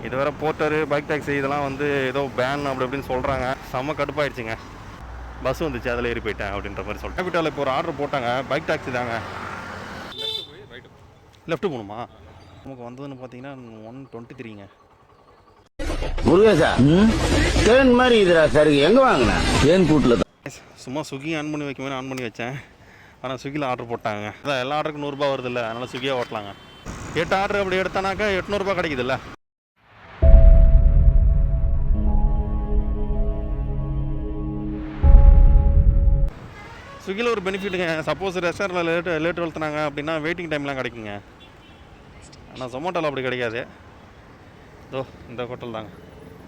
இது வேறு porter bike taxi இதெல்லாம் வந்து ஏதோ பேன் அப்படி இப்படின்னு சொல்கிறாங்க. செம்ம கடுப்பாயிடுச்சுங்க. பஸ் வந்துச்சு, அதில் ஏறி போயிட்டேன் அப்படின்ற மாதிரி சொல்லிட்டு கேபிட்டாவில் இப்போ ஒரு ஆர்டர் போட்டாங்க. பைக் டாக்ஸி தாங்க. லெஃப்ட்டு போகணுமா? நமக்கு வந்ததுன்னு பார்த்தீங்கன்னா 123ங்க. முருகேசா தேன் மாதிரி இதுடா சார், எங்கே வாங்கினேன்? தேன் கூட்டில் தான். சும்மா ஸ்விக்கி ஆன் பண்ணி வைக்கும்போது ஆன் பண்ணி வச்சேன். ஆனால் ஸ்விக்கியில் ஆர்டர் போட்டாங்க. அதான் எல்லா ஆர்டருக்கும் 100 ரூபா வருது இல்லை, அதனால் ஸ்விக்கியாக ஓட்டலாங்க. 8 ஆர்டர் அப்படி எடுத்தானாக்கா 800 ரூபா கிடைக்குதுல்ல. ஸ்விக்கியில் ஒரு பெனிஃபிட்டுங்க. சப்போஸ் ரெஸ்டாரண்ட்டில் லேட் வளர்த்துனாங்க அப்படின்னா வெயிட்டிங் டைம்லாம் கிடைக்குங்க. ஆனால் ஜொமேட்டோவில் அப்படி கிடைக்காது. இதோ இந்த ஹோட்டல் தாங்க.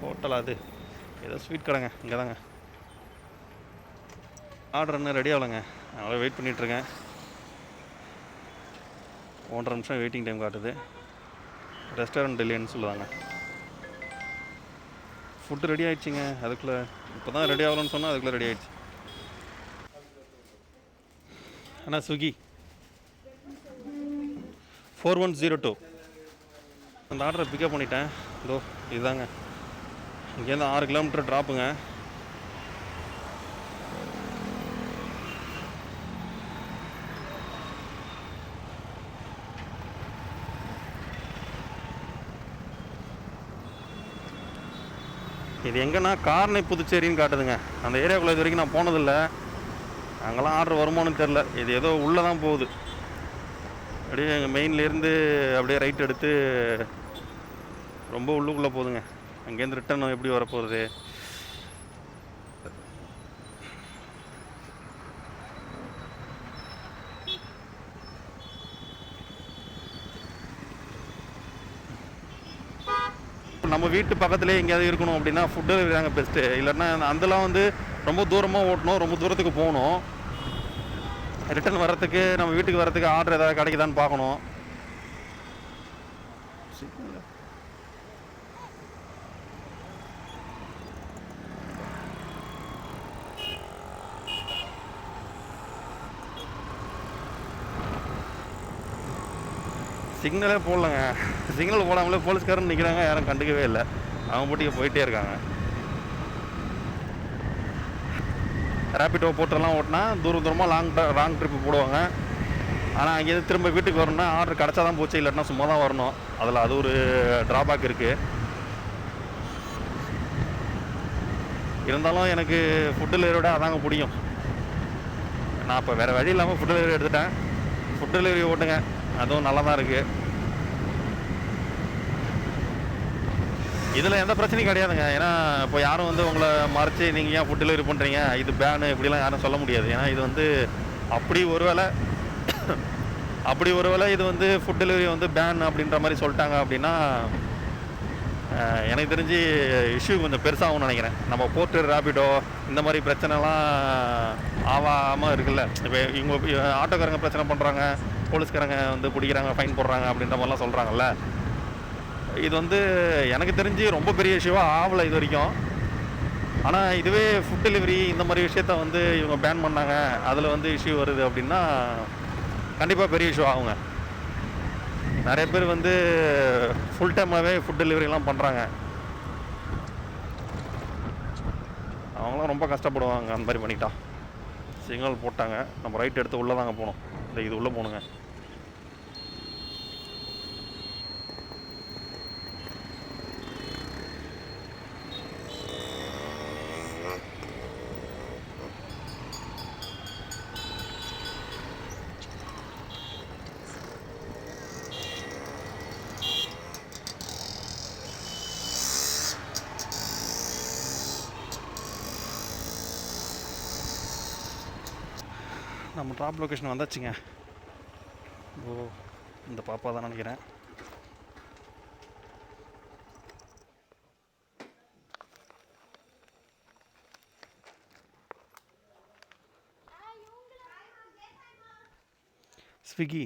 ஹோட்டல் அது ஏதோ ஸ்வீட் கடைங்க, இங்கே தாங்க. ஆர்டர் இன்னும் ரெடி ஆகலைங்க, அதனால் வெயிட் பண்ணிகிட்ருக்கேன். 1.5 நிமிஷம் வெயிட்டிங் டைம் காட்டுது. ரெஸ்டாரண்ட் டிலேன்னு சொல்லுவாங்க. ஃபுட்டு ரெடி ஆகிடுச்சிங்க. அதுக்குள்ளே இப்போ தான் ரெடி ஆகலன்னு சொன்னால் அதுக்குள்ளே ரெடி ஆகிடுச்சு. ஆனால் ஸ்விக்கி 4102 அந்த ஆர்டரை பிக்கப் பண்ணிட்டேன். இதோ இதுதாங்க. இங்கேருந்து 6 கிலோமீட்டர் ட்ராப்புங்க. இது எங்கன்னா கார்னை புதுச்சேரின்னு காட்டுதுங்க. அந்த ஏரியாவுக்குள்ளே இது வரைக்கும் நான் போனதில்லை. அங்கெல்லாம் ஆர்டர் வருமானு தெரில. இது ஏதோ உள்ளே தான் போகுது. அப்படியே எங்கள் மெயின்லேருந்து அப்படியே ரைட் எடுத்து ரொம்ப உள்ளுக்குள்ளே போகுதுங்க. அங்கேருந்து ரிட்டன் எப்படி வரப்போகுது? நம்ம வீட்டு பக்கத்துலேயே எங்கேயாவது இருக்கணும் அப்படின்னா ஃபுட் டெலிவரி தாங்க பெஸ்ட்டு. இல்லைன்னா அதெல்லாம் வந்து ரொம்ப தூரமாக ஓட்டணும், ரொம்ப தூரத்துக்கு போகணும். ரிட்டன் வர்றதுக்கு நம்ம வீட்டுக்கு வர்றதுக்கு ஆர்டர் ஏதாவது கிடைக்குதான்னு பார்க்கணும். சிக்னலே போடலங்க. சிக்னல் போடாமலே போலீஸ்காரன் நிற்கிறாங்க, யாரும் கண்டுக்கவே இல்லை. அவங்க போட்டிக்கு போயிட்டே இருக்காங்க. ரேப்பிடோ போட்டெல்லாம் ஓட்டினா தூரமாக லாங் ட்ரிப்பு போடுவாங்க. ஆனால் அங்கேருந்து திரும்ப வீட்டுக்கு வரணும்னா ஆர்டர் கிடச்சா தான் போச்சு, இல்லைன்னா சும்மா தான் வரணும். அதில் அது ஒரு ட்ராபேக் இருக்குது. இருந்தாலும் எனக்கு ஃபுட் டெலிவரியோட அதாங்க பிடிக்கும். நான் இப்போ வேறு வழி இல்லாமல் ஃபுட் டெலிவரி எடுத்துட்டேன். ஃபுட் டெலிவரி ஓட்டுங்க, அதுவும் நல்லா தான் இருக்குது. இதில் எந்த பிரச்சனையும் கிடையாதுங்க. ஏன்னா இப்போ யாரும் வந்து உங்களை மறைச்சி நீங்கள் ஏன் ஃபுட் டெலிவரி பண்ணுறீங்க, இது பேனு இப்படிலாம் யாரும் சொல்ல முடியாது. ஏன்னா இது வந்து அப்படி ஒருவேளை இது வந்து ஃபுட் டெலிவரி வந்து பேன் அப்படின்ற மாதிரி சொல்லிட்டாங்க அப்படின்னா எனக்கு தெரிஞ்சு இஷ்யூ கொஞ்சம் பெருசாகும்னு நினைக்கிறேன். நம்ம போர்ட்டு ரேபிடோ இந்த மாதிரி பிரச்சனைலாம் ஆகாமல் இருக்குல்ல. இப்போ இவங்க ஆட்டோக்காரங்க பிரச்சனை பண்ணுறாங்க, போலீஸ்காரங்க வந்து பிடிக்கிறாங்க, ஃபைன் போடுறாங்க அப்படின்ற மாதிரிலாம் சொல்கிறாங்கல்ல. இது வந்து எனக்கு தெரிஞ்சு ரொம்ப பெரிய இஷ்யூவாக ஆகலை இது வரைக்கும். ஆனால் இதுவே ஃபுட் டெலிவரி இந்த மாதிரி விஷயத்த வந்து இவங்க பேன் பண்ணாங்க, அதில் வந்து இஷ்யூ வருது அப்படின்னா கண்டிப்பாக பெரிய இஷ்யூ ஆகுங்க. நிறைய பேர் வந்து ஃபுல் டைமாகவே ஃபுட் டெலிவரிலாம் பண்ணுறாங்க. அவங்களாம் ரொம்ப கஷ்டப்படுவாங்க அந்த மாதிரி பண்ணிட்டா. சிக்னல் போட்டாங்க, நம்ம ரைட் எடுத்து உள்ளே தாங்க போகணும். இல்லை இது உள்ளே போகணுங்க. நம்ம ட்ராப் லொக்கேஷன் வந்தாச்சுங்க. இந்த பாப்பா தான் நினைக்கிறேன். ஸ்விக்கி.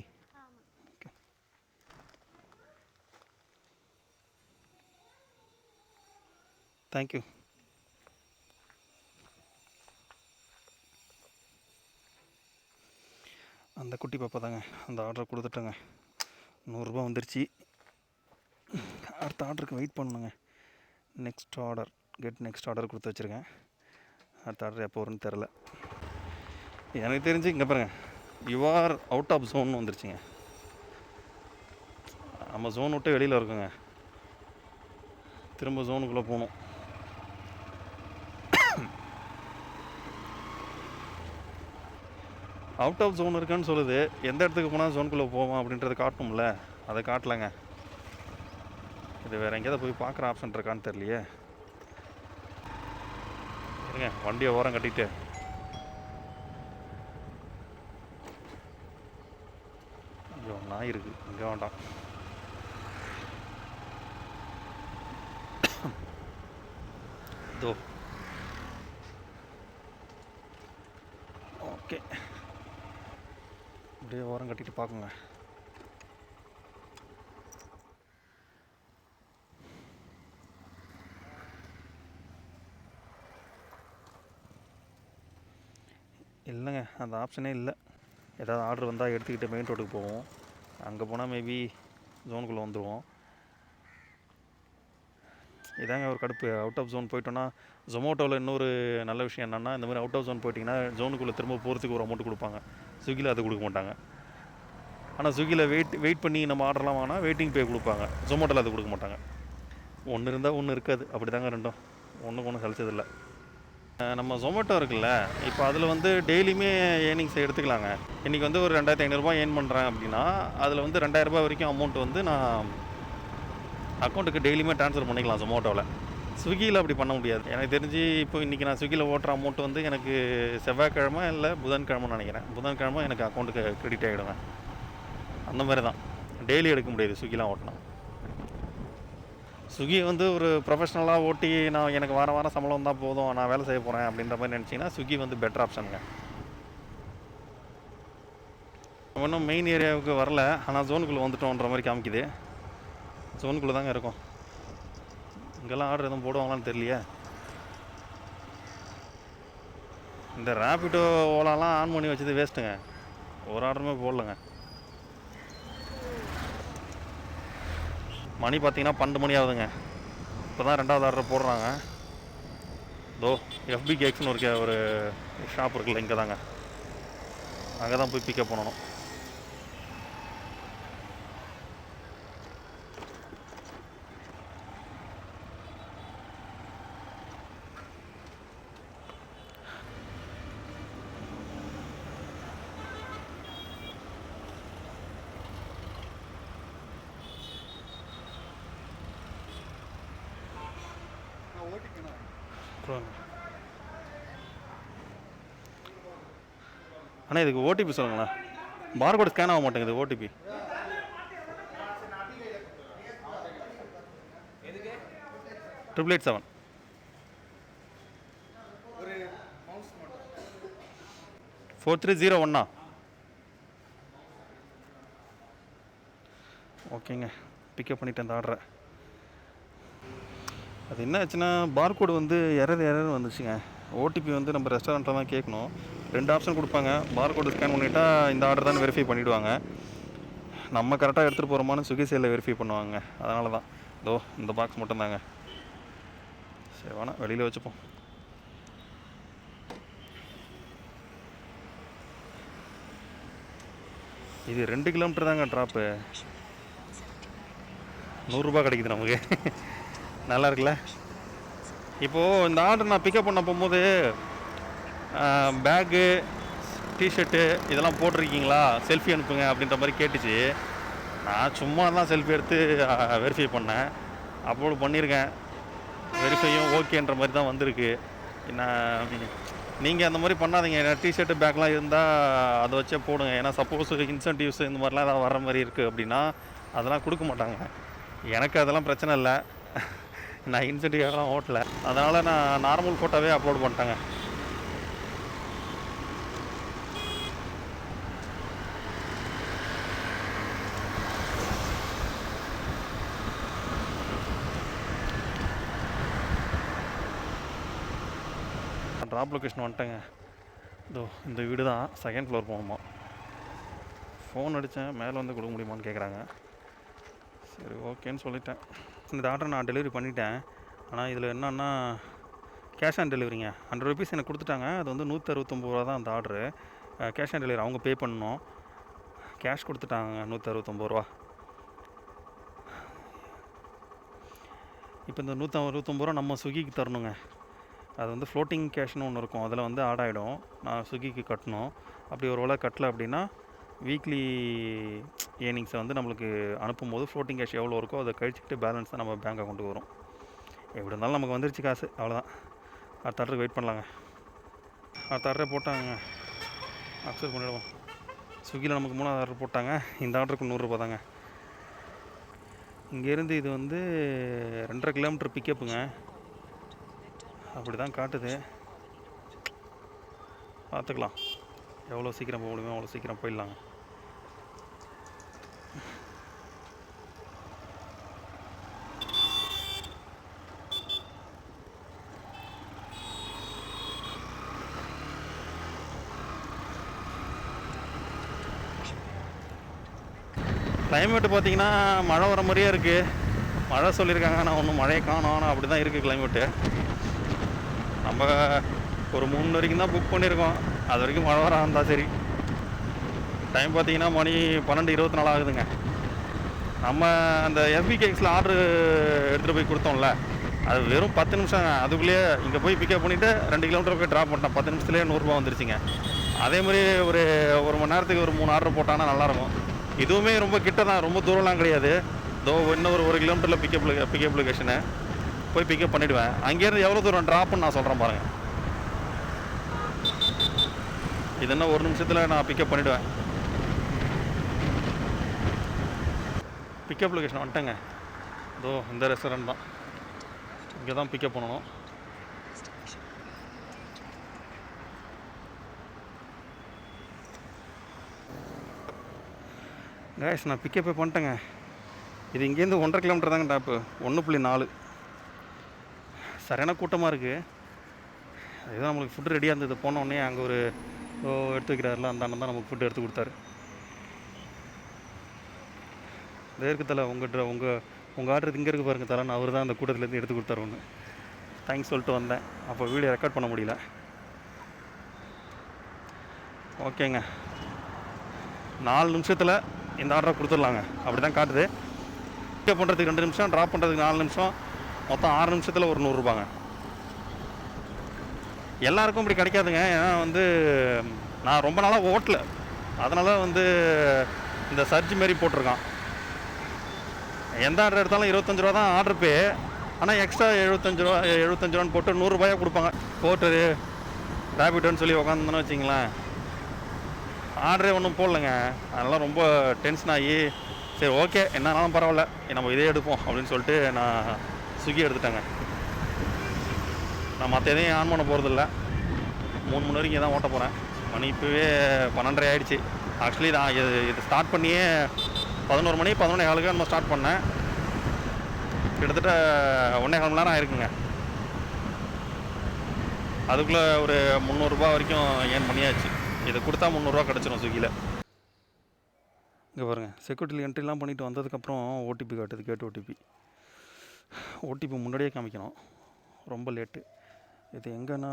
தேங்க்யூ. அந்த குட்டி பாப்பா தாங்க. அந்த ஆர்டரை கொடுத்துட்டேங்க. 100 ரூபா வந்துருச்சு. அடுத்த ஆர்டருக்கு வெயிட் பண்ணுங்க. நெக்ஸ்ட் ஆர்டர் நெக்ஸ்ட் ஆர்டர் கொடுத்து வச்சுருக்கேன். அடுத்த ஆர்டர் எப்போ வரும்னு தெரில. எனக்கு தெரிஞ்சு இங்கே பாருங்கள், you are out of zone வந்துருச்சுங்க. நம்ம ஜோன் விட்டு வெளியில் இருக்குங்க. திரும்ப ஜோனுக்குள்ளே போகணும். அவுட் ஆஃப் ஜோன் இருக்கான்னு சொல்லுது. எந்த இடத்துக்கு போனால் ஜோனுக்குள்ளே போவோம் அப்படின்றத காட்டணும்ல, அதை காட்டலைங்க. இது வேறு எங்கேயாவது போய் பார்க்குற ஆப்ஷன் இருக்கான்னு தெரியலையே. இருங்க, வண்டியை ஓரம் கட்டிட்டு ஐயோ நாய் இருக்குது, இங்கே வேண்டாம். இதோ ஓகே, அப்படியே ஓரம் கட்டிட்டு பார்க்குங்க. இல்லைங்க, அந்த ஆப்ஷனே இல்லை. ஏதாவது ஆர்டர் வந்தால் எடுத்துக்கிட்டு மெயின் ரோட்டுக்கு போவோம். அங்கே போனால் மேபி ஜோனுக்குள்ளே வந்துடுவோம். இதாங்க ஒரு கடுப்பு. அவுட் ஆஃப் ஜோன் போயிட்டோன்னா, ஜொமோட்டோவில் இன்னொரு நல்ல விஷயம் என்னென்னா, இந்த மாதிரி அவுட் ஆஃப் ஜோன் போயிட்டிங்கன்னா ஜோனுக்குள்ளே திரும்ப போகிறதுக்கு ஒரு அமௌண்ட் கொடுப்பாங்க. ஸ்விக்கியில் அது கொடுக்க மாட்டாங்க. ஆனால் ஸ்விக்கியில் வெயிட் பண்ணி நம்ம ஆர்டர்லாம் வாங்கினா வெயிட்டிங் பே கொடுப்பாங்க. ஜொமோட்டோவில் அது கொடுக்க மாட்டாங்க. ஒன்று இருந்தால் ஒன்று இருக்காது. அப்படி தாங்க ரெண்டும், ஒன்றுக்கு ஒன்று சலிச்சதில்லை. நம்ம ஜொமேட்டோ இருக்குல்ல, இப்போ அதில் வந்து டெய்லியுமே ஏர்னிங்ஸை எடுத்துக்கலாங்க. இன்றைக்கி வந்து ஒரு 2500 ஏர்ன் பண்ணுறேன் அப்படின்னா, அதில் வந்து 2000 வரைக்கும் அமௌண்ட் வந்து நான் அக்கௌண்ட்டுக்கு டெய்லியுமே ட்ரான்ஸ்ஃபர் பண்ணிக்கலாம் ஜொமோட்டோவில். ஸ்விக்கியில் அப்படி பண்ண முடியாது. எனக்கு தெரிஞ்சு இப்போ இன்றைக்கி நான் ஸ்விக்கியில் ஓட்டுற அமௌண்ட் வந்து எனக்கு செவ்வாய்க்கிழமை இல்லை புதன்கிழமைன்னு நினைக்கிறேன். புதன்கிழமை எனக்கு அக்கௌண்ட்டுக்கு கிரெடிட் ஆகிடுங்க. அந்த மாதிரி தான், டெய்லி எடுக்க முடியாது ஸ்விக்கிலாம் ஓட்டினா. ஸ்விக்கி வந்து ஒரு ப்ரொஃபஷ்னலாக ஓட்டி நான் எனக்கு வாரம் வாரம் சம்பளம் வந்தால் போதும், நான் வேலை செய்ய போகிறேன் அப்படின்ற மாதிரி நினச்சிங்கன்னா ஸ்விக்கி வந்து பெட்டர் ஆப்ஷனுங்க. இன்னும் மெயின் ஏரியாவுக்கு வரல, ஆனால் ஜோனுக்குள்ளே வந்துட்டோன்ற மாதிரி காமிக்குது. ஜோனுக்குள்ளே தாங்க இருக்கும். இங்கெல்லாம் ஆர்டர் எதுவும் போடுவாங்களான்னு தெரியலையே. இந்த ரேபிடோ ஓலாலாம் ஆன் பண்ணி வச்சது வேஸ்ட்டுங்க. ஒரு ஆர்டருமே போடலங்க. மணி பார்த்தீங்கன்னா 12 மணி ஆகுதுங்க. இப்போ தான் 2வது ஆர்டர் போடுறாங்க. தோ எஃபி கேக்ஸ்னு ஒரு ஷாப் இருக்குல்ல, இங்கே தாங்க. அங்கே தான் போய் பிக்கப் பண்ணணும். அண்ணா இதுக்கு ஓடிபி சொல்லுங்களா. பார்கோடு ஸ்கேன் ஆக மாட்டேங்குது ஓடிபி. ட்ரிபிள் 87 4301. ஓகேங்க, பிக்கப் பண்ணிவிட்டு அந்த ஆர்டரை. அது என்ன ஆச்சுன்னா, பார்கோடு வந்து எரர் வந்துச்சுங்க. ஓடிபி வந்து நம்ம ரெஸ்டாரண்ட்டில் தான் கேட்கணும். 2 ஆப்ஷன் கொடுப்பாங்க. பார்கோடு ஸ்கேன் பண்ணிட்டா இந்த ஆர்டர் தான் வெரிஃபை பண்ணிவிடுவாங்க. நம்ம கரெக்டாக எடுத்துகிட்டு போகிறோமான்னு ஸ்விக்கி சைடில் வெரிஃபை பண்ணுவாங்க. அதனால தான் இதோ இந்த பாக்ஸ் மட்டும்தாங்க. சரி வேணா வெளியில் வச்சுப்போம். இது 2 கிலோமீட்டர் தாங்க ட்ராப்பு. 100 ரூபா கிடைக்குது நமக்கு. நல்லா இருக்குல்ல. இப்போது இந்த ஆர்டர் நான் பிக்கப் பண்ண போகும்போது பேக்கு, டிஷர்ட்டு இதெல்லாம் போட்டிருக்கீங்களா, செல்ஃபி அனுப்புங்க அப்படின்ற மாதிரி கேட்டுச்சு. நான் சும்மா தான் செல்ஃபி எடுத்து வெரிஃபை பண்ணேன். அப்லோட் பண்ணியிருக்கேன். வெரிஃபையும் ஓகேன்ற மாதிரி தான் வந்திருக்கு. நான் நீங்கள் அந்த மாதிரி பண்ணாதீங்க. டிஷர்ட்டு பேக்லாம் இருந்தால் அதை வச்சே போடுங்க. ஏன்னா சப்போஸ் இன்சென்டிவ்ஸ் இந்த மாதிரிலாம் ஏதாவது வர மாதிரி இருக்குது அப்படின்னா அதெல்லாம் கொடுக்க மாட்டாங்க. எனக்கு அதெல்லாம் பிரச்சனை இல்லை. நான் இன்சென்டிவ்லாம் ஓட்டலை. அதனால் நான் நார்மல் ஃபோட்டோவே அப்லோட் பண்ணிட்டேங்க. ட்ராப் லொக்கேஷன் வந்துட்டேங்க. இதோ இந்த வீடு தான். 2nd ஃப்ளோர் போகணுமா. ஃபோன் அடித்தேன், மேலே வந்து கொடுக்க முடியுமான்னு கேட்குறாங்க. சரி ஓகேன்னு சொல்லிட்டேன். இந்த ஆர்டர் நான் டெலிவரி பண்ணிட்டேன். ஆனால் இதில் என்னன்னா கேஷ் ஆன் டெலிவரிங்க. 100 ருபீஸ் எனக்கு கொடுத்துட்டாங்க. அது வந்து 169 ரூபா தான் அந்த ஆர்டரு. கேஷ் ஆன் டெலிவரி அவங்க பே பண்ணணும். கேஷ் கொடுத்துட்டாங்க 169 ரூபா. இப்போ இந்த 169 ரூபா நம்ம ஸ்விக்கிக்கு தரணுங்க. அது வந்து ஃப்ளோட்டிங் கேஷ்னு ஒன்று இருக்கும். அதில் வந்து ஆட் ஆகிடும். நான் ஸ்விக்கிக்கு கட்டணும். அப்படி ஒரு வேளை கட்டலை அப்படின்னா வீக்லி ஏர்னிங்ஸை வந்து நம்மளுக்கு அனுப்பும்போது ஃப்ளோட்டிங் கேஷ் எவ்வளோ இருக்கோ அதை கழிச்சிட்டு பேலன்ஸ் தான் நம்ம பேங்க் அக்கௌண்ட்டுக்கு வரும். எப்படி இருந்தாலும் நமக்கு வந்துருச்சு காசு, அவ்வளோதான். அடுத்த ஆர்டருக்கு வெயிட் பண்ணலாங்க. அடுத்த ஆர்டரே போட்டாங்க, அக்செப்ட் பண்ணிவிடுவோம். ஸ்விக்கியில் நமக்கு 3வது ஆர்டர் போட்டாங்க. இந்த ஆர்டருக்கு 100 ரூபா தாங்க. இங்கேருந்து இது வந்து 2.5 கிலோமீட்டர் பிக்கப்புங்க. அப்படி தான் காட்டுது. பார்த்துக்கலாம், எவ்வளோ சீக்கிரம் போக முடியுமோ அவ்வளோ சீக்கிரம் போயிடலாங்க. கிளைமேட்டு பார்த்தீங்கன்னா மழை வர மாதிரியே இருக்குது. மழை சொல்லியிருக்காங்க, ஆனால் ஒன்றும் மழையை காணோம். ஆனால் அப்படி தான் இருக்குது கிளைமேட்டு. நம்ம ஒரு 3 வரைக்கும் தான் புக் பண்ணியிருக்கோம். அது வரைக்கும் மழை வர இருந்தால் சரி. டைம் பார்த்தீங்கன்னா மணி 12:24 ஆகுதுங்க. நம்ம அந்த FBKXல ஆர்டரு எடுத்துகிட்டு போய் கொடுத்தோம்ல, அது வெறும் 10 நிமிஷங்க. அதுக்குள்ளேயே இங்கே போய் பிக்கப் பண்ணிவிட்டு 2 கிலோமீட்டர் போய் ட்ராப் பண்ணிட்டேன். 10 நிமிஷத்துலேயே 100 ரூபா வந்துருச்சுங்க. அதே மாதிரி ஒரு மணி நேரத்துக்கு ஒரு 3 ஆர்டர் போட்டாங்கன்னா நல்லாயிருக்கும். இதுவுமே ரொம்ப கிட்ட தான், ரொம்ப தூரம்லாம் கிடையாது. இன்னும் ஒரு 1 கிலோமீட்டரில் பிக்கப் லொகேஷனு போய் பிக்கப் பண்ணிவிடுவேன். அங்கேருந்து எவ்வளோ தூரம் ட்ராப்னு நான் சொல்கிறேன் பாருங்கள். இது என்ன 1 நிமிஷத்தில் நான் பிக்கப் பண்ணிவிடுவேன். பிக்கப் லொகேஷன் வந்துட்டேங்க. இந்த ரெஸ்டாரண்ட் தான். இங்கே தான் பிக்கப் பண்ணணும். கேஸ் நான் பிக்கப்பே பண்ணிட்டேங்க. இது இங்கேருந்து 1.5 கிலோமீட்டர் தாங்க டாப்பு. 1.4. சரியான கூட்டமாக இருக்குது. அதுதான் நம்மளுக்கு ஃபுட்டு ரெடியாக இருந்தது. போனோடனே அங்கே ஒரு எடுத்து வைக்கிறாருல, அந்த அண்ணன் தான் நமக்கு ஃபுட்டு எடுத்து கொடுத்தாரு. இதே தலை உங்கள் ஆர்டர் இங்கே இருக்கு பாருங்க தலை. அவர் தான் அந்த கூட்டத்துலேருந்து எடுத்து கொடுத்தாரு ஒன்று. தேங்க்ஸ் சொல்லிட்டு வந்தேன். அப்போ வீடியோ ரெக்கார்ட் பண்ண முடியல. ஓகேங்க, 4 நிமிஷத்தில் இந்த ஆர்டரை கொடுத்துடலாங்க. அப்படி தான் காட்டுது. பிக்கப் பண்ணுறதுக்கு 2 நிமிஷம், ட்ராப் பண்ணுறதுக்கு 4 நிமிஷம், மொத்தம் 6 நிமிஷத்தில் ஒரு 100 ரூபாங்க. எல்லாருக்கும் இப்படி கிடைக்காதுங்க. ஏன்னா வந்து நான் ரொம்ப நாளாக ஓட்டல, அதனால் வந்து இந்த சர்ஜ் மாரி போட்டிருக்கான். எந்த ஆர்டர் எடுத்தாலும் 25 ரூபா தான் ஆர்டர் பே. ஆனால் எக்ஸ்ட்ரா 75 ரூபான்னு போட்டு 100 ரூபாயா கொடுப்பாங்க. போட்டு ரேபிட்டோன்னு சொல்லி உக்காந்துன்னு வச்சிங்களேன், ஆர்டரே ஒன்றும் போடலைங்க. அதெல்லாம் ரொம்ப டென்ஷன் ஆகி சரி ஓகே என்னன்னாலும் பரவாயில்ல நம்ம இதே எடுப்போம் அப்படின்னு சொல்லிட்டு நான் ஸ்விக்கி எடுத்துட்டேங்க. நான் மற்ற எதையும் ஆன் பண்ண போகிறதில்ல. 3 மணி வரைக்கும் தான் ஓட்ட போகிறேன். மணி இப்போவே 12:30 ஆகிடுச்சு. ஆக்சுவலி நான் இது ஸ்டார்ட் பண்ணியே 11 மணி 11:15 நம்ம ஸ்டார்ட் பண்ணேன். கிட்டத்தட்ட 1.25 மணி நேரம் ஆயிருக்குங்க. அதுக்குள்ளே ஒரு 300 ரூபா வரைக்கும் ஏர்ன் பண்ணியாச்சு. இதை கொடுத்தா 300 ரூபா கிடச்சிரும் ஸ்விக்கியில். இங்கே பாருங்கள், செக்யூரிட்டியில் என்ட்ரிலாம் பண்ணிவிட்டு வந்ததுக்கப்புறம் ஓடிபி காட்டுது. கேட் ஓடிபி முன்னாடியே காமிக்கணும். ரொம்ப லேட்டு. இது எங்கன்னா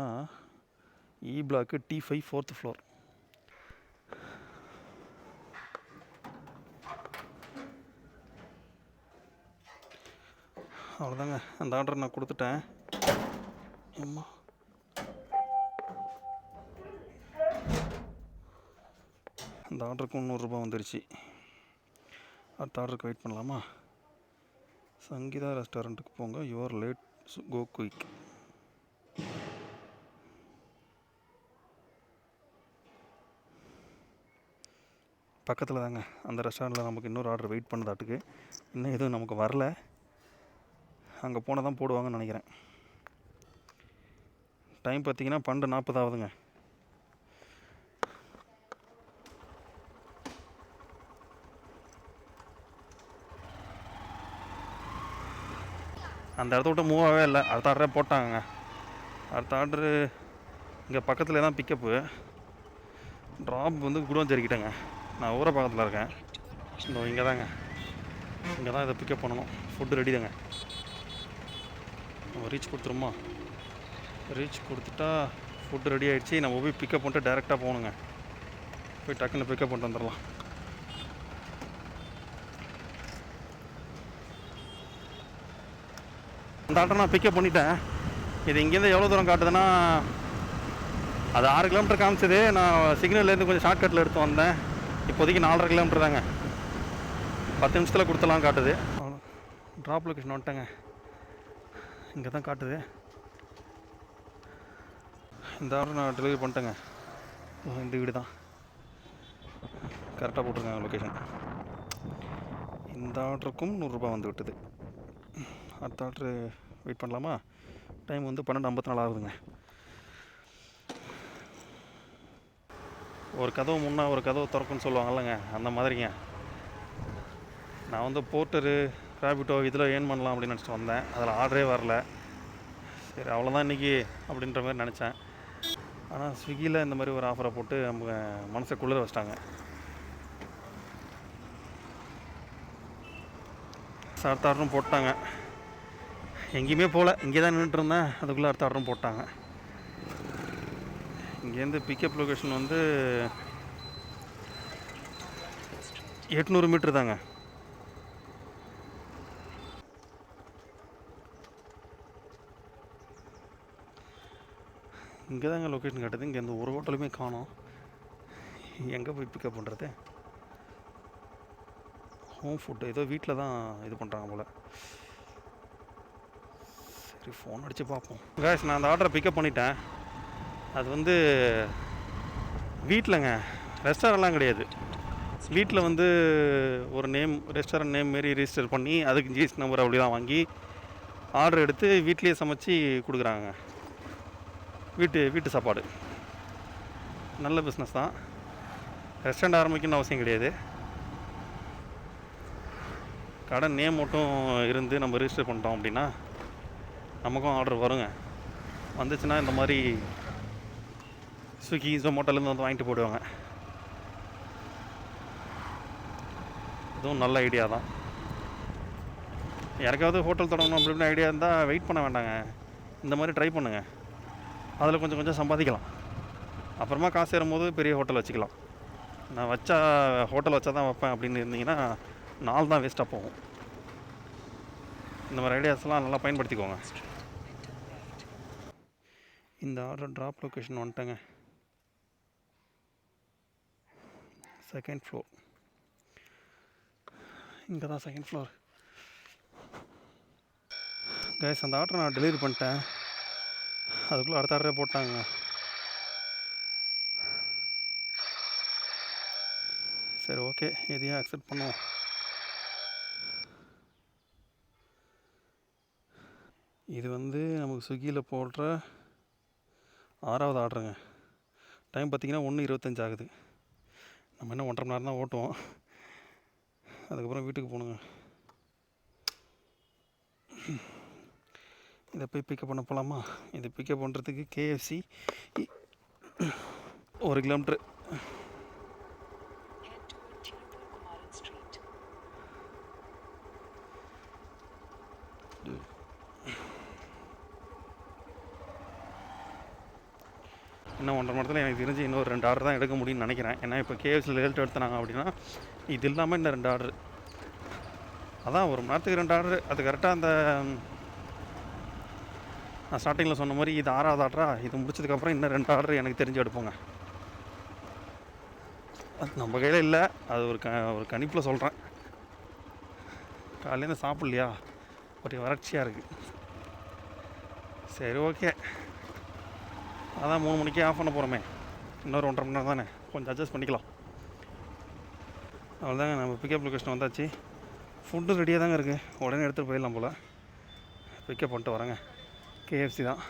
இ பிளாக்கு T5 4th ஃப்ளோர். அவ்வளோதாங்க, அந்த ஆர்டர் நான் கொடுத்துட்டேன். அம்மா அந்த ஆர்டருக்கு 100 ரூபா வந்துருச்சு. அடுத்த ஆர்டருக்கு வெயிட் பண்ணலாமா? சங்கீதா ரெஸ்டாரண்ட்டுக்கு போங்க. Your late, go quick. பக்கத்தில் தாங்க அந்த ரெஸ்டாரண்ட்டில் நமக்கு இன்னொரு ஆர்டர் வெயிட் பண்ணதாட்டுக்கு. இன்னும் எதுவும் நமக்கு வரல. அங்கே போனால் தான் போடுவாங்கன்னு நினைக்கிறேன். டைம் பார்த்தீங்கன்னா 12:40 ஆகுதுங்க. அந்த இடத்த விட்டு மூவ் ஆகவே இல்லை. அடுத்த ஆர்டரே போட்டாங்க. அடுத்த ஆர்டரு இங்கே பக்கத்தில் தான் பிக்கப்பு. ட்ராப் வந்து குடுவாஞ்சேரிக்கிட்டேங்க. நான் ஊரை பக்கத்தில் இருக்கேன். இங்கே தாங்க, இங்கே தான் இதை பிக்கப் பண்ணணும். ஃபுட்டு ரெடி தாங்க. நம்ம ரீச் கொடுத்துருமா? ரீச் கொடுத்துட்டா ஃபுட்டு ரெடி ஆகிடுச்சு. நம்ம போய் பிக்கப் பண்ணிட்டு டேரெக்டாக போகணுங்க. போய் டக்குன்னு பிக்கப் பண்ணிட்டு வந்துடலாம். அந்த ஆட்டோ நான் பிக்கப் பண்ணிட்டேன். இது இங்கேருந்து எவ்வளோ தூரம் காட்டுதுன்னா, அது 6 கிலோமீட்டர் காமிச்சது. நான் சிக்னல்லேருந்து கொஞ்சம் ஷார்ட்கட்டில் எடுத்து வந்தேன். இப்போதைக்கு 4.5 கிலோமீட்டர் தாங்க. 10 நிமிஷத்தில் கொடுத்தலாம் காட்டுது. ட்ராப் லொக்கேஷன் வந்துட்டேங்க. இங்கே தான் காட்டுது. இந்த ஆர்டர் நான் டெலிவரி பண்ணிட்டேங்க. இந்த வீடு தான் கரெக்டாக போட்டிருக்காங்க லொக்கேஷன். இந்த ஆர்டருக்கும் 100 ரூபா வந்து விட்டுது. அடுத்த ஆர்டரு வெயிட் பண்ணலாமா? டைம் வந்து 12:54 ஆகுதுங்க. ஒரு கதவு முன்னே ஒரு கதவு திறக்குன்னு சொல்லுவாங்கல்லங்க, அந்த மாதிரிங்க. நான் வந்து போர்ட்டரு ரேபிட்டோ இதில் ஏர்ன் பண்ணலாம் அப்படின்னு நினச்சிட்டு வந்தேன். அதில் ஆர்டரே வரல. சரி அவ்வளோதான் இன்றைக்கி அப்படின்ற மாதிரி நினச்சேன். ஆனால் ஸ்விக்கியில் இந்த மாதிரி ஒரு ஆஃபரை போட்டு நம்ம மனசை குளிர வச்சிட்டாங்க. அடுத்த ஆர்டரும் போட்டாங்க. எங்கேயுமே போகல, இங்கே தான் நின்றுட்டு இருந்தேன். அதுக்குள்ளே அடுத்த ஆர்டரும் போட்டாங்க. இங்கேருந்து பிக்கப் லொக்கேஷன் வந்து 800 மீட்ரு தாங்க. இங்கே தாங்க லொக்கேஷன் காட்டுது. இங்கேருந்து ஒரு ஹோட்டலுமே காணோம். எங்கே போய் பிக்கப் பண்ணுறது? ஹோம் ஃபுட்டு ஏதோ வீட்டில் தான் இது பண்ணுறாங்க போல். சரி ஃபோன் அடித்து பார்ப்போம். காய்ஸ், நான் அந்த ஆர்டரை பிக்கப் பண்ணிட்டேன். அது வந்து வீட்டிலங்க, ரெஸ்டாரண்ட்லாம் கிடையாது. வீட்டில் வந்து ஒரு நேம், ரெஸ்டாரண்ட் நேம் மாரி ரிஜிஸ்டர் பண்ணி அதுக்கு ஜிஎஸ்டி நம்பர் அப்படி தான் வாங்கி ஆர்டர் எடுத்து வீட்லேயே சமைச்சு கொடுக்குறாங்க. வீட்டு சாப்பாடு. நல்ல பிஸ்னஸ் தான். ரெஸ்டாரண்ட் ஆரம்பிக்கணும்னு அவசியம் கிடையாது. கடை நேம் மட்டும் இருந்து நம்ம ரிஜிஸ்டர் பண்ணிட்டோம் அப்படின்னா நமக்கும் ஆர்டர் வருங்க. வந்துச்சுன்னா இந்த மாதிரி ஸ்விக்கி ஜொமேட்டோலேருந்து வந்து வாங்கிட்டு போயிடுவாங்க. இதுவும் நல்ல ஐடியா தான். யாருக்காவது ஹோட்டல் தொடங்கணும் அப்படின்னு ஐடியா இருந்தால் வெயிட் பண்ண வேண்டாங்க, இந்த மாதிரி ட்ரை பண்ணுங்கள். அதில் கொஞ்சம் கொஞ்சம் சம்பாதிக்கலாம். அப்புறமா காசு ஏறும்போது பெரிய ஹோட்டல் வச்சுக்கலாம். நான் ஹோட்டல் வச்சா தான் வைப்பேன் அப்படின்னு இருந்தீங்கன்னா நாள் தான் வேஸ்ட்டாக போகும். இந்த மாதிரி ஐடியாஸ்லாம் நல்லா பயன்படுத்திக்கோங்க. இந்த ஆர்டர் ட்ராப் லொக்கேஷன் வந்துட்டேங்க. 2nd floor. இங்கே தான் 2nd ஃப்ளோர். கைஸ், அந்த ஆர்டரை நான் டெலிவரி பண்ணிட்டேன். அதுக்குள்ளே அடுத்த ஆர்டரே போட்டாங்க. சரி ஓகே, எதையும் அக்செப்ட் பண்ணுவோம். இது வந்து நமக்கு ஸ்விக்கியில் போடுற 6வது ஆர்டருங்க. டைம் பார்த்திங்கன்னா 1:25 ஆகுது. நம்ம என்ன 1.5 மணி நேரம் தான் ஓட்டுவோம். அதுக்கப்புறம் வீட்டுக்கு போகணுங்க. இதை போய் பிக்கப் பண்ண போகலாமா? இதை பிக்கப் பண்ணுறதுக்கு KFC 1 கிலோமீட்ரு. இன்னும் 1.5 மணி நேரத்தில் எனக்கு தெரிஞ்சு இன்னொரு 2 ஆர்டர் தான் எடுக்க முடியும்னு நினைக்கிறேன். ஏன்னா இப்போ KFCயில் ரிசல்ட் எடுத்தாங்க அப்படின்னா இது இல்லாமல் இன்னும் 2 ஆர்டரு. அதான் 1 மணி நேரத்துக்கு 2 ஆர்டரு. அது கரெக்டாக அந்த நான் ஸ்டார்டிங்கில் சொன்ன மாதிரி இது 6வது ஆர்டரா. இது முடிச்சதுக்கப்புறம் இன்னும் 2 ஆர்டர் எனக்கு தெரிஞ்சு எடுப்போங்க. அது நம்ம கையில் இல்லை, அது ஒரு கணிப்பில் சொல்கிறேன். காலையிலேருந்து சாப்பிட்லையா, ஒரு வறட்சியாக இருக்குது. சரி ஓகே, அதான் 3 மணிக்கே ஆஃப் பண்ண போகிறோமே. இன்னொரு 1.5 மணி நேரம் தானே, கொஞ்சம் அட்ஜஸ்ட் பண்ணிக்கலாம். அவ்வளோதாங்க, நம்ம பிக்கப் லொக்கேஷன் வந்தாச்சு. ஃபுட்டு ரெடியாக தாங்க இருக்குது. உடனே எடுத்துகிட்டு போயிடலாம் போல். பிக்கப் பண்ணிட்டு வரேங்க. KFC தான்.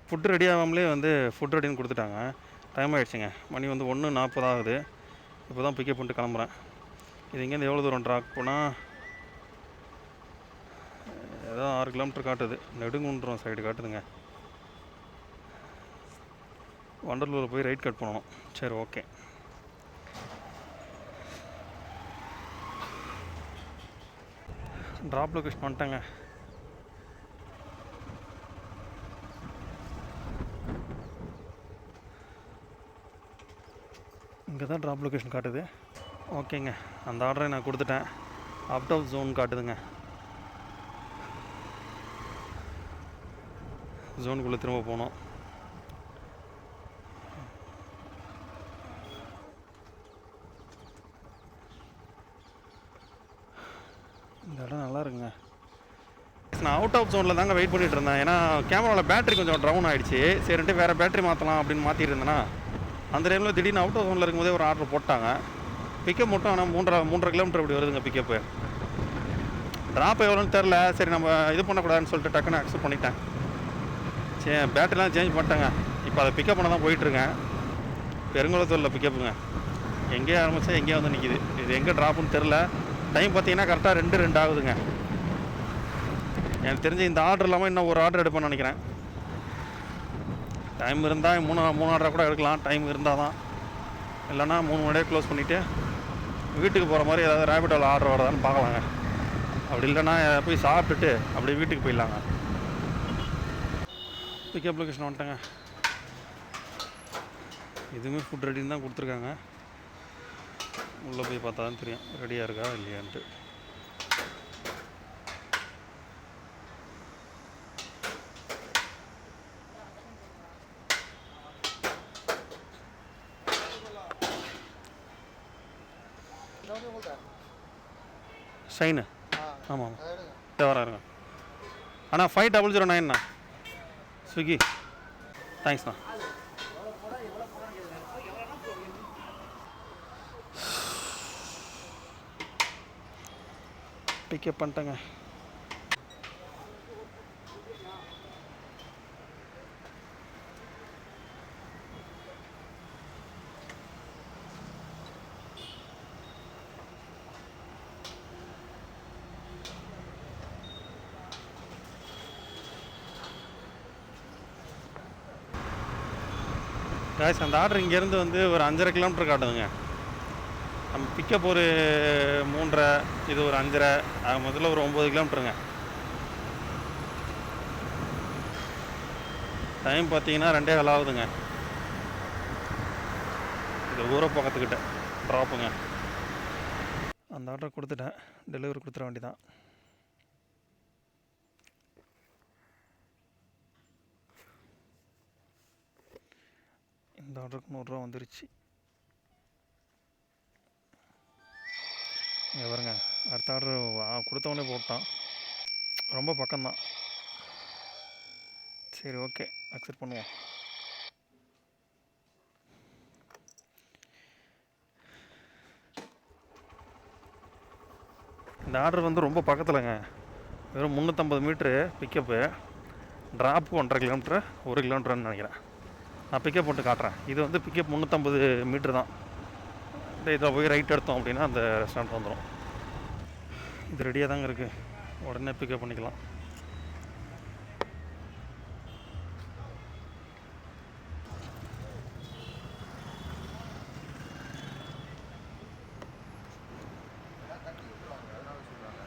ஃபுட்டு ரெடி ஆகாமலே வந்து ஃபுட் ரெடின்னு கொடுத்துட்டாங்க. டைம் ஆகிடுச்சிங்க. மணி வந்து 1:40 ஆகுது. இப்போ தான் பிக்கப் பண்ணிட்டு கிளம்புறேன். இது இங்கேருந்து எவ்வளோ தூரம் ட்ராக் போனால் ஏதோ 6 கிலோமீட்டர் காட்டுது. நெடுங்குன்றம் சைடு காட்டுதுங்க. வண்டலூரில் போய் ரைட் கட் பண்ணணும். சரி ஓகே. ட்ராப் லொக்கேஷன் வந்துட்டேங்க. இங்கே தான் ட்ராப் லொக்கேஷன் காட்டுது. ஓகேங்க, அந்த ஆர்டரை நான் கொடுத்துட்டேன். அவுட் ஆஃப் ஜோன் காட்டுதுங்க. ஜோனுக்குள்ளே திரும்ப போகணும். இந்த இடம் நல்லா இருக்குங்க. நான் அவுட் ஆஃப் ஜோனில் தாங்க வெயிட் பண்ணிகிட்டு இருந்தேன். ஏன்னா கேமராவில் பேட்டரி கொஞ்சம் டவுன் ஆகிடுச்சு. சரின்ட்டு வேறு பேட்டரி மாற்றலாம் அப்படின்னு மாற்றிட்டு இருந்தேன்னா அந்த டைமில் திடீர்னு அவுட் ஆஃப் ஜோனில் இருக்கும்போதே ஒரு ஆர்டர் போட்டாங்க. பிக்கப் மட்டும் ஆனால் 3.5 கிலோமீட்டர் இப்படி வருதுங்க பிக்கப்பு. ட்ராப் எவ்வளோன்னு தெரில. சரி நம்ம இது பண்ணக்கூடாதுன்னு சொல்லிட்டு டக்குன்னு அக்செப்ட் பண்ணிட்டேன். சரி, பேட்டரிலாம் சேஞ்ச் பண்ணிட்டேங்க. இப்போ அதை பிக்கப் பண்ண தான் போயிட்டுருக்கேன். பெருங்குளத்தூரில் பிக்கப்புங்க. எங்கேயே ஆரம்பித்தா எங்கேயே வந்து நிற்கிது. இது எங்கே ட்ராப்புன்னு தெரில. டைம் பார்த்தீங்கன்னா கரெக்டாக 2 ஆகுதுங்க. எனக்கு தெரிஞ்சு இந்த ஆர்டர் இல்லாமல் இன்னும் ஒரு ஆர்டர் எடுப்பேன்னு நினைக்கிறேன். டைம் இருந்தால் 3 ஆர்டராக கூட எடுக்கலாம். டைம் இருந்தால் தான். இல்லைன்னா 3 மணியே க்ளோஸ் பண்ணிவிட்டு வீட்டுக்கு போகிற மாதிரி ஏதாவது ரேபிட்டோவில் ஆர்டர் வரதான்னு பார்க்கலாங்க. அப்படி இல்லைன்னா போய் சாப்பிட்டுட்டு அப்படியே வீட்டுக்கு போயிடலாங்க. பிக்கப் லொக்கேஷன் வந்துட்டேங்க. இதுவுமே ஃபுட் ரெடின்னு தான் கொடுத்துருக்காங்க. உள்ளே போய் பார்த்தா தான் தெரியும் ரெடியாக இருக்கா இல்லையான்ட்டு. ஷைனு ஆமாம் வரேன் அண்ணா 5009ண்ணா ஸ்விக்கி. தேங்க்ஸ்ண்ணா. பிக்கப் பண்ணிட்டேங்க. காய்ஸ், அந்த ஆர்டர் இங்கேருந்து வந்து ஒரு 5.5 கிலோமீட்டர் காட்டுதுங்க. நம்ம பிக்கப் ஒரு 3.5, இது ஒரு 5.5, முதல்ல ஒரு 9 கிலோமீட்டருங்க. டைம் பார்த்தீங்கன்னா 2.15 ஆகுதுங்க. இந்த ஊரை பக்கத்துக்கிட்ட ட்ராப்புங்க. அந்த ஆர்டர் கொடுத்துட்டேன். டெலிவரி கொடுத்துட வேண்டியதான். இந்த ஆர்டருக்கு 100 ரூபா வந்துருச்சு. இங்கே பாருங்க, அடுத்த ஆர்டர் கொடுத்தவொடனே போட்டான். ரொம்ப பக்கம்தான். சரி, ஓகே, அக்செப்ட் பண்ணுவோம். இந்த ஆர்டர் வந்து ரொம்ப பக்கத்தில்ங்க. வெறும் 350 மீட்ரு பிக்கப்பு. ட்ராப்பு 1.5 கிலோமீட்ரு, 1 கிலோமீட்டர்னு நினைக்கிறேன். நான் பிக்கப் போட்டு காட்டுறேன். இது வந்து பிக்கப் 350 மீட்ரு தான். இதில் போய் ரைட் எடுத்தோம் அப்படின்னா அந்த ரெஸ்டாரண்ட் வந்துடும். இது ரெடியாக தாங்க இருக்குது. உடனே பிக்கப் பண்ணிக்கலாம்.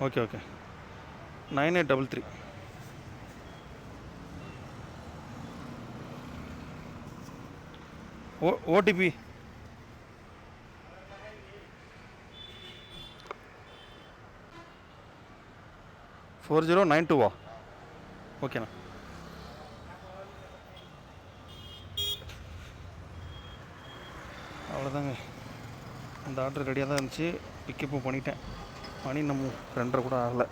ஓகே ஓகே 9833 ஓடிபி 4092வா? ஓகேண்ணா. அவ்வளோதாங்க. அந்த ஆர்டர் ரெடியாக தான் இருந்துச்சு. பிக்கப்பும் பண்ணிட்டேன். மணி நம்ம 2:30 கூட ஆகலை.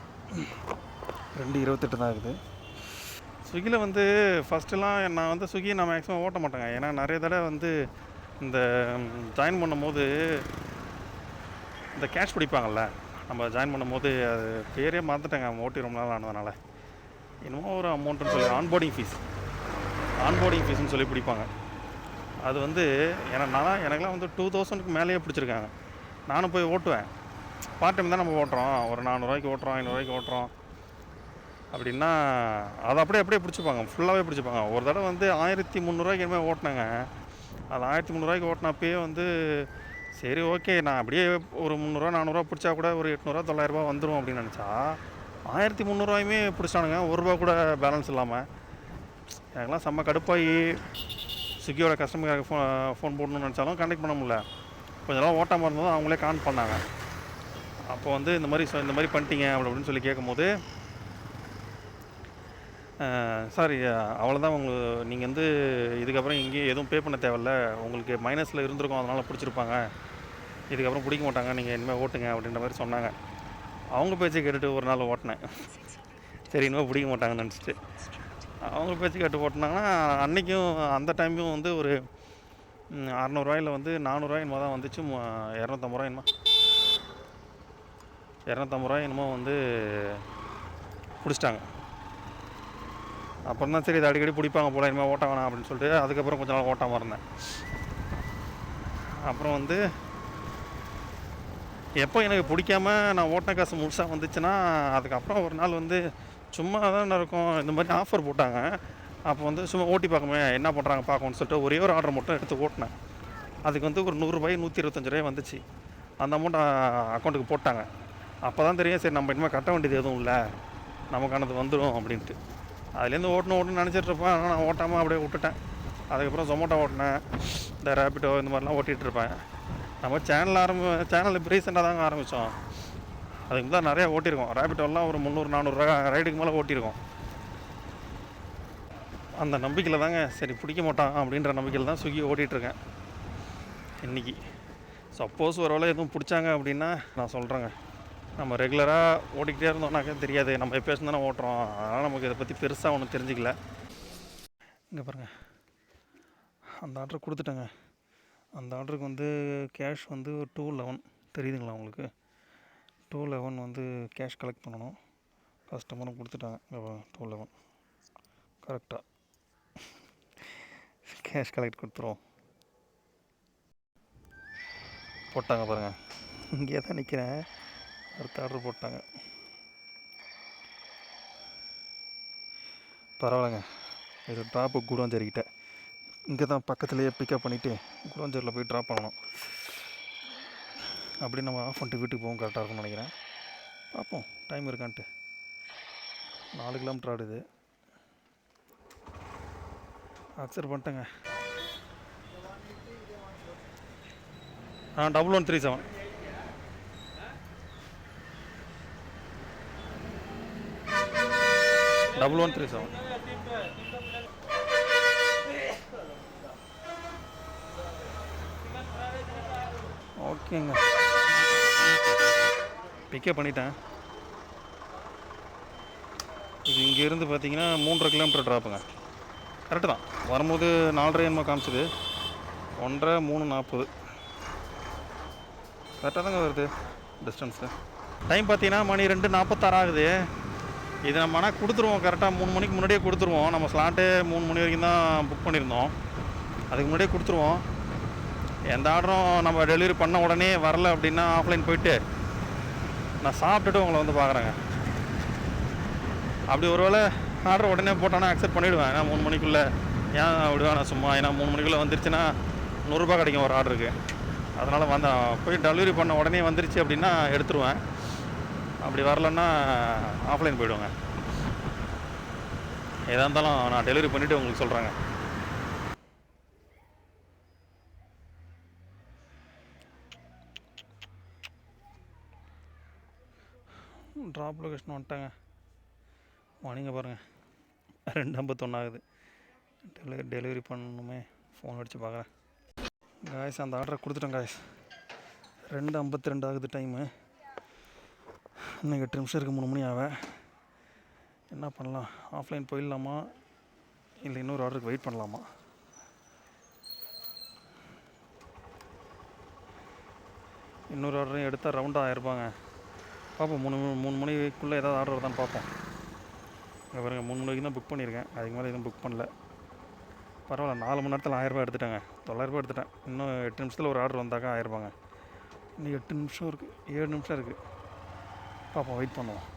2:28 தான் இருக்குது. ஸ்விக்கியில் வந்து ஃபஸ்ட்டுலாம் நான் வந்து ஸ்விக்கி நான் மேக்ஸிமம் ஓட்ட மாட்டேங்க. ஏன்னா நிறைய தடவை வந்து இந்த ஜாயின் பண்ணும்போது இந்த கேஷ் பிடிப்பாங்கள்ல, நம்ம ஜாயின் பண்ணும்போது அது பேரே மறந்துட்டேங்க. ஓட்டி ரொம்ப நாள் ஆனதுனால என்னமோ ஒரு அமௌண்ட்டுன்னு சொல்லி ஆன்போர்டிங் ஃபீஸ்ன்னு சொல்லி பிடிப்பாங்க. அது வந்து எனக்குலாம் வந்து 2000க்கு மேலேயே பிடிச்சிருக்காங்க. நானும் போய் ஓட்டுவேன். பார்ட் டைம் தான் நம்ம ஓட்டுறோம். ஒரு 400 ரூபாய்க்கு ஓட்டுறோம், 500 ரூபாய்க்கு ஓட்டுறோம் அப்படின்னா அதை அப்படியே பிடிச்சிப்பாங்க. ஃபுல்லாகவே பிடிச்சிப்பாங்க. ஒரு தடவை வந்து 1300 ரூபாய்க்கு இனிமேல் ஓட்டினாங்க. அது 1300 ரூபாய்க்கு ஓட்டினப்பயே வந்து சரி ஓகே, நான் அப்படியே ஒரு 300 400 பிடிச்சா கூட ஒரு 800 900 வந்துடும் அப்படின்னு நினச்சா 1300 பிடிச்சிட்டானுங்க, ₹1 கூட பேலன்ஸ் இல்லாமல். எனக்குலாம் செம்ம கடுப்பாகி ஸ்விக்கியோட கஸ்டமர் கேருக்கு ஃபோன் போடணும்னு நினச்சாலும் கான்டாக்ட் பண்ண முடியல. கொஞ்ச நாள் ஓட்டாமல் இருந்ததும் அவங்களே கான் பண்ணாங்க. அப்போ வந்து இந்த மாதிரி பண்ணிட்டீங்க அப்படின்னு சொல்லி கேட்கும்போது, சாரி அவ்வளோதான், நீங்கள் வந்து இதுக்கப்புறம் எங்கேயும் எதுவும் பே பண்ண தேவையில்ல, உங்களுக்கு மைனஸில் இருந்திருக்கும், அதனால் பிடிச்சிருப்பாங்க, இதுக்கப்புறம் பிடிக்க மாட்டாங்க, நீங்கள் இனிமேல் ஓட்டுங்க அப்படின்ற மாதிரி சொன்னாங்க. அவங்க பேச்சை கேட்டுட்டு ஒரு நாள் ஓட்டினேன். சரி இனிமேல் பிடிக்க மாட்டாங்கன்னு நினச்சிட்டு அவங்க பேச்சு கேட்டு ஓட்டினாங்கன்னா, அன்றைக்கும் அந்த டைமும் வந்து ஒரு ₹600 வந்து ₹400 என்னமோ தான் வந்துச்சு. ₹250 என்னமோ ₹250 என்னமோ வந்து பிடிச்சிட்டாங்க. அப்புறம் தான் சரி இது அடிக்கடி பிடிப்பாங்க போல, இனிமேல் ஓட்ட வேணாம் அப்படின்னு சொல்லிட்டு அதுக்கப்புறம் கொஞ்ச நாள் ஓட்டாமல் இருந்தேன். அப்புறம் வந்து எப்போ எனக்கு பிடிக்காம நான் ஓட்டின காசு முழுசாக வந்துச்சுன்னா, அதுக்கப்புறம் ஒரு நாள் வந்து சும்மா தான் இருக்கும், இந்த மாதிரி ஆஃபர் போட்டாங்க. அப்போ வந்து சும்மா ஓட்டி பார்க்கமே என்ன பண்ணுறாங்க பார்க்கணும்னு சொல்லிட்டு ஒரே ஒரு ஆர்டர் மட்டும் எடுத்து ஓட்டினேன். அதுக்கு வந்து ஒரு ₹100 ₹125 வந்துச்சு. அந்த அமௌண்ட் அக்கௌண்ட்டுக்கு போட்டாங்க. அப்போ தான் தெரியும், சரி நம்ம இனிமேல் கட்ட வேண்டியது எதுவும் இல்லை, நமக்கானது வந்துடும் அப்படின்ட்டு. அதுலேருந்து ஓட்டணும்னு நினச்சிட்ருப்பேன். ஆனால் நான் ஓட்டாமல் அப்படியே விட்டுட்டேன். அதுக்கப்புறம் ஜொமேட்டோ ஓட்டினேன், இந்த ரேபிடோ இந்த மாதிரிலாம் ஓட்டிகிட்ருப்பேன். நம்ம சேனல் இப்போ ரீசெண்டாக தாங்க ஆரம்பித்தோம். அதுக்கு தான் நிறையா ஓட்டியிருக்கோம். ரேபிடோலாம் ஒரு ₹300-400 ரைடுக்கு மேலே ஓட்டியிருக்கோம். அந்த நம்பிக்கையில் தாங்க, சரி பிடிக்க மாட்டான் அப்படின்ற நம்பிக்கையில் தான் ஸ்விக்கி ஓட்டிகிட்ருக்கேன் இன்றைக்கி. சப்போஸ் ஒரு வேளை எதுவும் பிடிச்சாங்க அப்படின்னா நான் சொல்கிறேங்க. நம்ம ரெகுலராக ஓட்டிக்கிட்டே இருந்தோம்னாக்கா தெரியாது, நம்ம எப்போயும் தானே ஓட்டுறோம், அதனால் நமக்கு இதை பற்றி பெருசாக ஒன்றும் தெரிஞ்சிக்கல. இங்கே பாருங்கள், அந்த ஆர்டர் கொடுத்துட்டேங்க. அந்த ஆர்டருக்கு வந்து கேஷ் வந்து 211 தெரியுதுங்களா உங்களுக்கு? 211 வந்து கேஷ் கலெக்ட் பண்ணணும். கஸ்டமரும் கொடுத்துட்டாங்க. 211 கரெக்டாக கேஷ் கலெக்ட் கொடுத்துருவோம். போட்டாங்க பாருங்கள், இங்கே தான் நிற்கிறேன். அடுத்த ஆர்டர் போட்டாங்க. பரவாயில்லைங்க, இது ட்ராப்பு கூடாஞ்சேரிக்கிட்ட. இங்கே தான் பக்கத்துலேயே பிக்கப் பண்ணிவிட்டு கூடாஞ்சேரியில் போய் ட்ராப் பண்ணணும். அப்படி நம்ம ஆஃப் பண்ணிட்டு வீட்டுக்கு போவோம், கரெக்டாக இருக்கும்னு நினைக்கிறேன். பார்ப்போம் டைம் இருக்கான்ட்டு. 4 கிலோமீட்டர் ஆடுது. அக்செப்ட் பண்ணிட்டேங்க. 1137 1137. ஓகேங்க, பிக்கப் பண்ணிட்டேன். இது இங்கேருந்து பார்த்தீங்கன்னா 3.5 கிலோமீட்டர் ட்ராப்புங்க. கரெக்டு தான். வரும்போது 4.5 என்னமோ காமிச்சிது, 1.5 3:40 கரெக்டாக தாங்க வருது டிஸ்டன்ஸு. டைம் பார்த்தீங்கன்னா மணி 2:46 ஆகுது. இது நம்ம ஆனால் கொடுத்துருவோம், கரெக்டாக 3 மணிக்கு முன்னாடியே கொடுத்துருவோம். நம்ம ஸ்லாட்டு 3 மணி வரைக்கும் தான் புக் பண்ணியிருந்தோம். அதுக்கு முன்னாடியே கொடுத்துருவோம். எந்த ஆர்டரும் நம்ம டெலிவரி பண்ண உடனே வரல அப்படின்னா ஆஃப்லைன் போயிட்டு நான் சாப்பிட்டுட்டு உங்களை வந்து பார்க்குறேங்க. அப்படி ஒரு வேளை ஆர்டர் உடனே போட்டானா அக்செப்ட் பண்ணிவிடுவேன். ஏன்னா 3 மணிக்குள்ளே ஏன் விடுவேன் நான் சும்மா. ஏன்னா 3 மணிக்குள்ளே வந்துருச்சுன்னா ₹100 கிடைக்கும் ஒரு ஆர்டருக்கு. அதனால் போய் டெலிவரி பண்ண உடனே வந்துருச்சு அப்படின்னா எடுத்துருவேன். அப்படி வரலன்னா ஆஃப்லைன் போய்டுவேங்க. எதாக இருந்தாலும் நான் டெலிவரி பண்ணிவிட்டு உங்களுக்கு சொல்கிறேங்க. ட்ராப் லொக்கேஷன் வந்துட்டாங்க. மணிங்க பாருங்கள், 2:51 ஆகுது. டெலிவரி பண்ணணுமே, ஃபோன் அடித்து பார்க்குறேன். காய்ஸ் அந்த ஆர்டரை கொடுத்துட்டேன் காய்ஸ். 2:52 ஆகுது டைமு. இன்னும் 8 நிமிஷம் இருக்குது, 3 மணி ஆக. என்ன பண்ணலாம்? ஆஃப்லைன் போயிடலாமா இல்லை இன்னொரு ஆர்டருக்கு வெயிட் பண்ணலாமா? இன்னொரு ஆர்டரையும் எடுத்தால் ரவுண்டாக ₹1000. பார்ப்போம், 3 மணிக்குள்ளே ஏதாவது ஆர்டர் வருதான்னு பார்ப்போம். இங்கே பாருங்கள், 3 மணிக்கு தான் புக் பண்ணியிருக்கேன். அதுக்கு மேலே எதுவும் புக் பண்ணல. பரவாயில்ல, 4 மணி நேரத்தில் ₹1000 எடுத்துட்டேங்க. ₹900 எடுத்துட்டேன். இன்னும் 8 நிமிஷத்தில் ஒரு ஆர்டர் வந்தாக்கா ₹1000. இன்னும் 8 நிமிஷம் இருக்குது, 7 நிமிஷம் இருக்குது. பார்ப்போம், வெயிட் பண்ணுவோம்.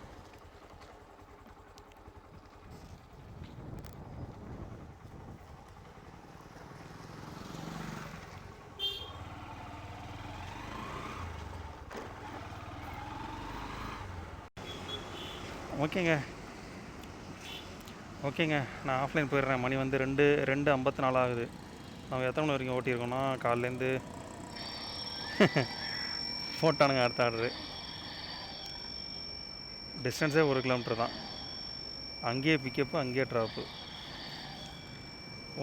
ஓகேங்க ஓகேங்க, நான் ஆஃப்லைன் போயிடுறேன். மணி வந்து 2:54 ஆகுது. நம்ம எத்தனை மணி வரைக்கும் ஓட்டியிருக்கோன்னா காலையிலேருந்து போட்டானுங்க அடுத்த ஆர்டரு. டிஸ்டன்ஸே 1 கிலோமீட்டர் தான். அங்கேயே பிக்கப்பு, அங்கேயே ட்ராப்பு.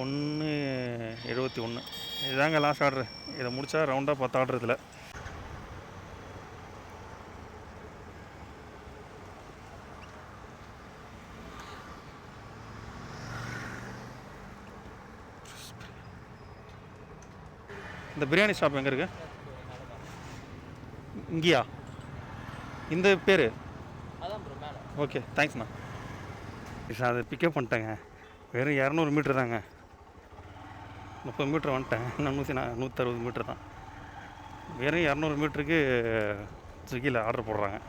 1:71 இதுதாங்க லாஸ்ட் ஆர்டரு. இதை முடித்தா ரவுண்டாக 10 ஆர்டர் இதில். இந்த பிரியாணி ஷாப் எங்கே இருக்குது? இங்கேயா? இந்த பேர்? ஓகே, தேங்க்ஸ்ண்ணா. சார் அதை பிக்கப் பண்ணிட்டேங்க. வெறும் 200 மீட்ரு தாங்க. 30 மீட்ரு வந்துட்டேன். இன்னும் 160 மீட்ரு தான். வெறும் 200 மீட்டருக்கு ஸ்விக்கியில் ஆர்டர் போடுறாங்க.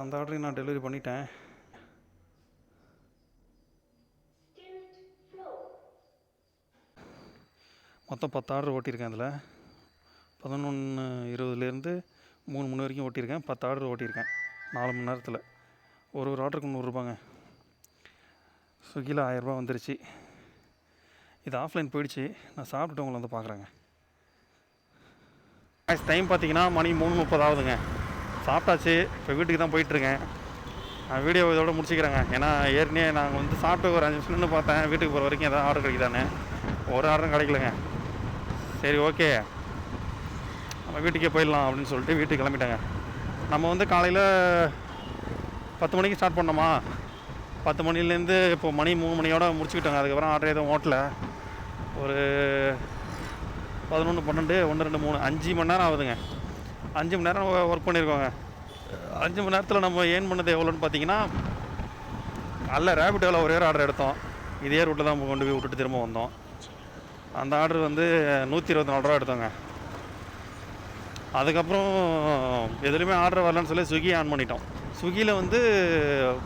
அந்த ஆர்டரையும் நான் டெலிவரி பண்ணிட்டேன். மொத்தம் 10 ஆர்டர் ஓட்டியிருக்கேன். அதில் 11:20 3 மணி வரைக்கும் ஓட்டியிருக்கேன். 10 ஆர்டர் ஓட்டியிருக்கேன் 4 மணி நேரத்தில். ஒரு ஆர்டருக்கு 100 ரூபாங்க. ஸ்விக்கியில் 1000 ரூபா வந்துருச்சு. இது ஆஃப்லைன் போயிடுச்சு. நான் சாப்பிட்டுட்டு உங்களை வந்து பார்க்குறேங்க. டைம் பார்த்தீங்கன்னா மணி 3:30 ஆகுதுங்க. சாப்பிட்டாச்சு. இப்போ வீட்டுக்கு தான் போயிட்டுருக்கேன். நான் வீடியோ இதோட முடிச்சுக்கிறேங்க. ஏன்னா ஏற்கனவே நாங்கள் வந்து சாப்பிட்டு ஒரு 5 நிமிஷம் நின்று பார்த்தேன் வீட்டுக்கு போகிற வரைக்கும் எதாவது ஆர்டர் கிடைக்குதானே. ஒரு ஆர்டரும் கிடைக்கலங்க. சரி ஓகே, நம்ம வீட்டுக்கே போயிடலாம் அப்படின்னு சொல்லிட்டு வீட்டுக்கு கிளம்பிட்டாங்க. நம்ம வந்து காலையில் 10 மணிக்கு ஸ்டார்ட் பண்ணோமா, 10 மணிலேருந்து இப்போ மணி 3 மணியோட முடிச்சுக்கிட்டோங்க. அதுக்கப்புறம் ஆர்டர் எதுவும் ஓட்டல. ஒரு 11, 12, 1, 2, 3 5 மணி நேரம் ஆகுதுங்க. 5 மணி நேரம் ஒர்க் பண்ணியிருக்கோங்க. 5 மணி நேரத்தில் நம்ம ஏர்ன் பண்ணது எவ்வளோன்னு பார்த்தீங்கன்னா, அல்ல ரேபிட்டோவில் ஒரே ஆர்டர் எடுத்தோம். இதே ரூட்டில் தான் கொண்டு போய் விட்டுட்டு திரும்ப வந்தோம். அந்த ஆர்டர் வந்து 124 ரூபா எடுத்தோங்க. அதுக்கப்புறம் எதுலேயுமே ஆர்டர் வரலன்னு சொல்லி ஸ்விக்கி ஆன் பண்ணிட்டோம். ஸ்விக்கியில் வந்து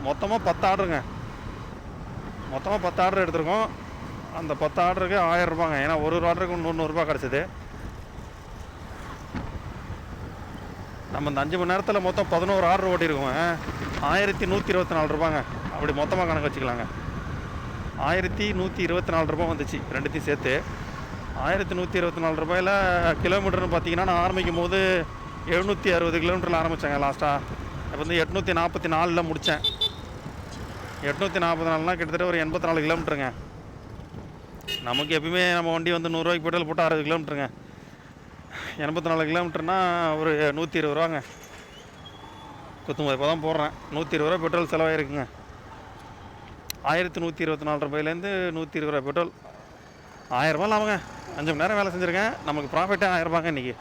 மொத்தமாக 10 ஆர்டருங்க. மொத்தமாக 10 ஆர்டர் எடுத்திருக்கோம். அந்த 10 ஆர்டருக்கு 1000 ரூபாங்க. ஏன்னா ஒரு ஆர்டருக்கு 100 ரூபா கிடச்சிது. நம்ம இந்த 5 மணி நேரத்தில் மொத்தம் 11 ஆர்டர் ஓட்டியிருக்கோங்க. 1124 ரூபாங்க. அப்படி மொத்தமாக கணக்கு வச்சுக்கலாங்க. 1124 ரூபா வந்துச்சு ரெண்டுத்தையும் சேர்த்து. 1124 ரூபாயில் கிலோமீட்டர்னு பார்த்தீங்கன்னா, நான் ஆரம்பிக்கும் போது 760 கிலோமீட்டரில் ஆரம்பித்தேங்க லாஸ்ட்டாக. இப்போ வந்து 844 முடித்தேன். 844னால் கிட்டத்தட்ட ஒரு 84 கிலோமீட்டருங்க. நமக்கு எப்பயுமே நம்ம வண்டி வந்து 100 ரூபாய்க்கு பெட்ரோல் போட்டு 60 கிலோமீட்டருங்க. 84 கிலோமீட்டர்னால் ஒரு 120 ரூபாங்க. இப்போ தான் போடுறேன். 120 ரூபா பெட்ரோல் செலவாயிருக்குங்க. 1124 ரூபாயிலேருந்து 120 ரூபா பெட்ரோல். 1000 ரூபா இல்லாமங்க. 5 மணி நேரம் வேலை செஞ்சுருக்கேன். நமக்கு ப்ராஃபிட்டே 1000 ரூபாங்க இன்றைக்கி.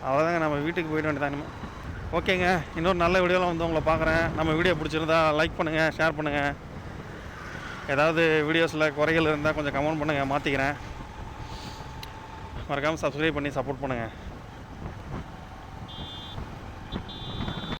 அவ்வளோதாங்க, நம்ம வீட்டுக்கு போயிட வேண்டியதான் இனிமேல். ஓகேங்க, இன்னொரு நல்ல வீடியோவில் வந்து உங்களை பார்க்குறேன். நம்ம வீடியோ பிடிச்சிருந்தா லைக் பண்ணுங்கள், ஷேர் பண்ணுங்கள். ஏதாவது வீடியோஸில் குறைகள் இருந்தால் கொஞ்சம் கமெண்ட் பண்ணுங்கள், மாற்றிக்கிறேன். மறக்காமல் சப்ஸ்கிரைப் பண்ணி சப்போர்ட் பண்ணுங்கள்.